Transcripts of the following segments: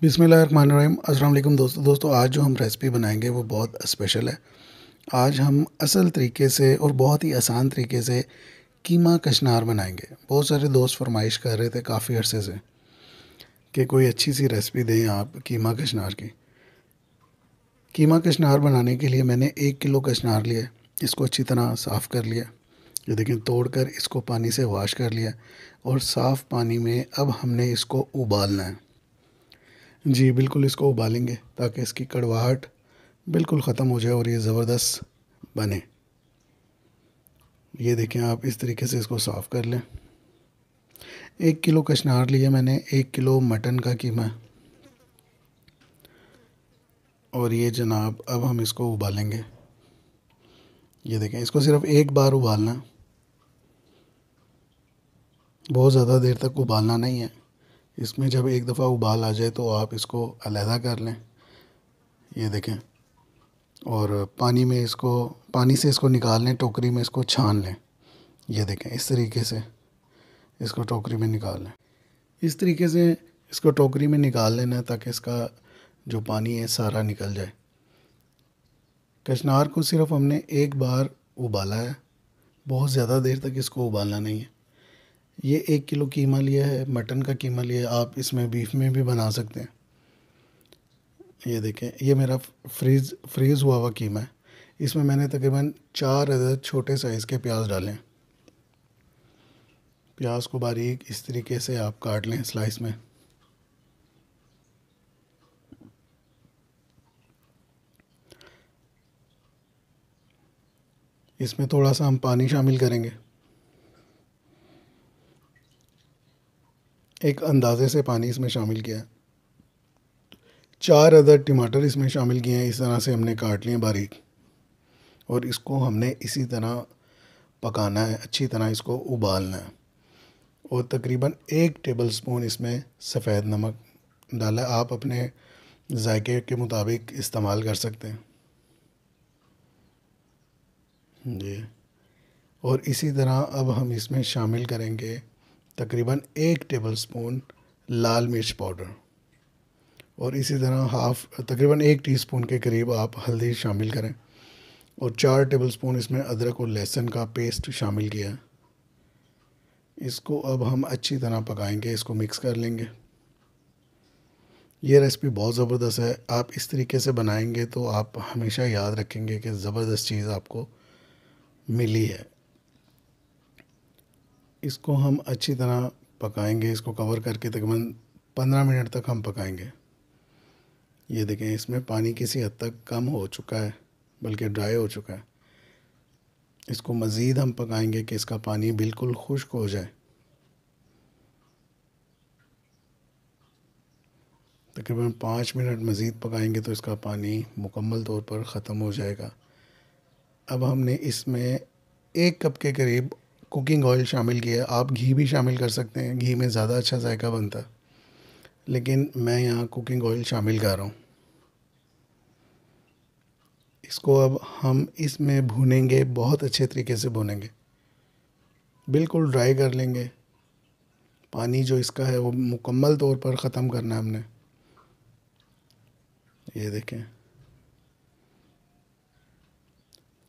बिस्मिल्लाहिर्रहमानिर्रहीम। अस्सलाम वालेकुम दोस्तों आज जो हम रेसिपी बनाएंगे वो बहुत स्पेशल है। आज हम असल तरीके से और बहुत ही आसान तरीके से कीमा कशनार बनाएंगे। बहुत सारे दोस्त फरमाइश कर रहे थे काफ़ी अरसे से कि कोई अच्छी सी रेसिपी दें आप कीमा कशनार की। कीमा कशनार बनाने के लिए मैंने 1 किलो कशनार लिया। इसको अच्छी तरह साफ़ कर लिया। ये देखें, तोड़कर इसको पानी से वॉश कर लिया और साफ़ पानी में अब हमने इसको उबालना है। जी बिल्कुल, इसको उबालेंगे ताकि इसकी कड़वाहट बिल्कुल ख़त्म हो जाए और ये ज़बरदस्त बने। ये देखें, आप इस तरीके से इसको साफ़ कर लें। 1 किलो कशनार लिया मैंने, 1 किलो मटन का कीमा। और ये जनाब अब हम इसको उबालेंगे। ये देखें, इसको सिर्फ़ एक बार उबालना, बहुत ज़्यादा देर तक उबालना नहीं है। इसमें जब एक दफ़ा उबाल आ जाए तो आप इसको अलहदा कर लें। ये देखें, और पानी से इसको निकाल लें, टोकरी में इसको छान लें। ये देखें, इस तरीके से इसको टोकरी में निकाल लें। इस तरीके से इसको टोकरी में निकाल लेना ताकि इसका जो पानी है सारा निकल जाए। कशनार को सिर्फ हमने एक बार उबाला है, बहुत ज़्यादा देर तक इसको उबालना नहीं है। ये 1 किलो कीमा लिया है, मटन का कीमा लिया है। आप इसमें बीफ में भी बना सकते हैं। ये देखें, ये मेरा फ्रीज़ हुआ हुआ कीमा है। इसमें मैंने तकरीबन 4 अदद छोटे साइज़ के प्याज डालें। प्याज को बारीक इस तरीके से आप काट लें स्लाइस में। इसमें थोड़ा सा हम पानी शामिल करेंगे, एक अंदाज़े से पानी इसमें शामिल किया है। 4 अदद टमाटर इसमें शामिल किए हैं, इस तरह से हमने काट लिए बारीक। और इसको हमने इसी तरह पकाना है, अच्छी तरह इसको उबालना है। और तकरीबन 1 टेबलस्पून इसमें सफ़ेद नमक डाला। आप अपने जायके के मुताबिक इस्तेमाल कर सकते हैं जी। और इसी तरह अब हम इसमें शामिल करेंगे तकरीबन 1 टेबलस्पून लाल मिर्च पाउडर। और इसी तरह तकरीबन 1 टीस्पून के करीब आप हल्दी शामिल करें। और 4 टेबलस्पून इसमें अदरक और लहसुन का पेस्ट शामिल किया। इसको अब हम अच्छी तरह पकाएंगे, इसको मिक्स कर लेंगे। ये रेसिपी बहुत ज़बरदस्त है। आप इस तरीके से बनाएंगे तो आप हमेशा याद रखेंगे कि ज़बरदस्त चीज़ आपको मिली है। इसको हम अच्छी तरह पकाएंगे, इसको कवर करके तकरीबन 15 मिनट तक हम पकाएंगे। ये देखें, इसमें पानी किसी हद तक कम हो चुका है, बल्कि ड्राई हो चुका है। इसको मज़ीद हम पकाएंगे कि इसका पानी बिल्कुल खुश्क हो जाए। तकरीबन 5 मिनट मज़ीद पकाएंगे तो इसका पानी मुकम्मल तौर पर ख़त्म हो जाएगा। अब हमने इसमें 1 कप के करीब कुकिंग ऑयल शामिल किया। आप घी भी शामिल कर सकते हैं, घी में ज़्यादा अच्छा जायका बनता है, लेकिन मैं यहाँ कुकिंग ऑयल शामिल कर रहा हूँ। इसको अब हम इसमें भूनेंगे, बहुत अच्छे तरीके से भूनेंगे, बिल्कुल ड्राई कर लेंगे। पानी जो इसका है वो मुकम्मल तौर पर ख़त्म करना है हमने। ये देखें,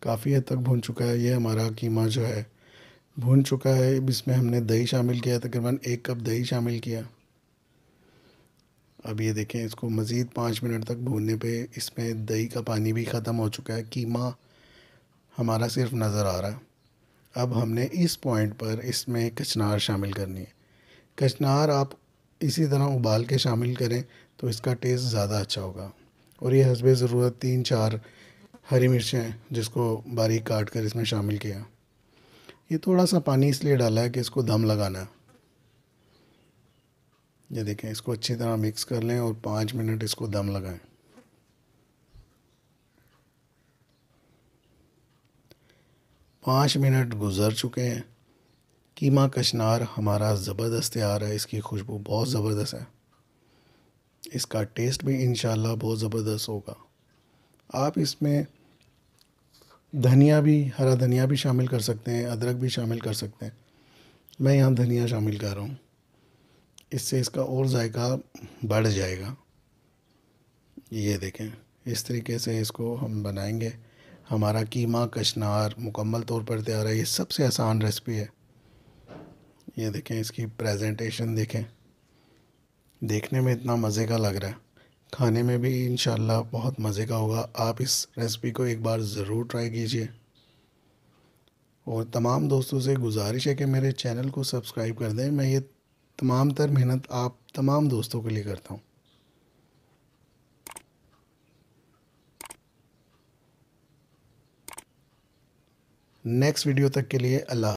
काफ़ी हद तक भून चुका है। ये हमारा कीमा जो है भून चुका है। इसमें हमने दही शामिल किया, तकरीबन 1 कप दही शामिल किया। अब ये देखें, इसको मज़ीद 5 मिनट तक भूनने पे इसमें दही का पानी भी ख़त्म हो चुका है। कीमा हमारा सिर्फ नज़र आ रहा है। अब हमने इस पॉइंट पर इसमें कचनार शामिल करनी है। कचनार आप इसी तरह उबाल के शामिल करें तो इसका टेस्ट ज़्यादा अच्छा होगा। और ये हस्बे ज़रूरत 3-4 हरी मिर्चें जिसको बारीक काट कर इसमें शामिल किया। ये थोड़ा सा पानी इसलिए डाला है कि इसको दम लगाना है। ये देखें, इसको अच्छी तरह मिक्स कर लें और 5 मिनट इसको दम लगाएं। 5 मिनट गुज़र चुके हैं। कीमा कशनार हमारा ज़बरदस्त तैयार है। इसकी खुशबू बहुत ज़बरदस्त है, इसका टेस्ट भी इंशाल्लाह बहुत ज़बरदस्त होगा। आप इसमें धनिया भी, हरा धनिया भी शामिल कर सकते हैं, अदरक भी शामिल कर सकते हैं। मैं यहाँ धनिया शामिल कर रहा हूँ, इससे इसका और जायका बढ़ जाएगा। ये देखें, इस तरीके से इसको हम बनाएंगे। हमारा कीमा कशनार मुकम्मल तौर पर तैयार है। ये सबसे आसान रेसिपी है। ये देखें, इसकी प्रेजेंटेशन देखें, देखने में इतना मज़े का लग रहा है, खाने में भी इंशाल्लाह बहुत मज़े का होगा। आप इस रेसिपी को एक बार ज़रूर ट्राई कीजिए और तमाम दोस्तों से गुजारिश है कि मेरे चैनल को सब्सक्राइब कर दें। मैं ये तमाम तर मेहनत आप तमाम दोस्तों के लिए करता हूँ। नेक्स्ट वीडियो तक के लिए अल्लाह।